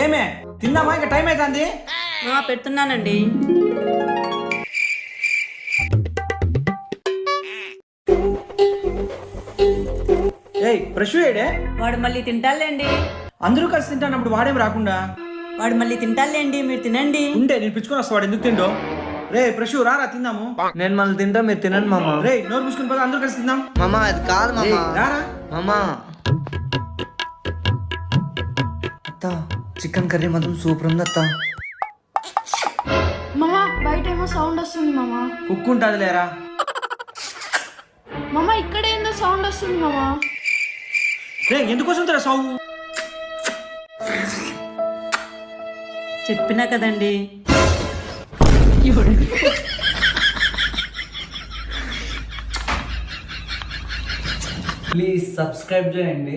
ఏమే తిందామా? ఇంకా టైం అవుతుంది. పెడుతున్నానండి. ఏయ్ ప్రశు ఏడే? వాడు మళ్ళీ తింటాలేండి. అందరూ కలిసి తింటానప్పుడు వాడేం రాకుండా. వాడు మళ్ళీ తింటాలేండి, మీరు తినండి. ఉంటే నేను పిచ్చుకొని వస్తా. వాడు ఎందుకు తిండో? రే ప్రశు రారా తిందాము. నేను మళ్ళీ తింటా, మీరు తినండి మామ. రే నోరు మూసుకుని పద, అందరూ కలిసి తిందాం. మామ అది కాదు మామ. రేయ్, రారా. మామ అత్త చికెన్ కర్రీ మాత్రం సూపర్ ఉంది అత్త. మామా బయట ఏమో సౌండ్ వస్తుంది మామా. కుక్కు ఉంటుంది లేరా. మామా ఇక్కడ ఏందో సౌండ్ వస్తుంది మామా. రే ఎందుకోసం తెరా సాగు? చెప్పినా కదండి. ప్లీజ్ సబ్స్క్రైబ్ చేయండి.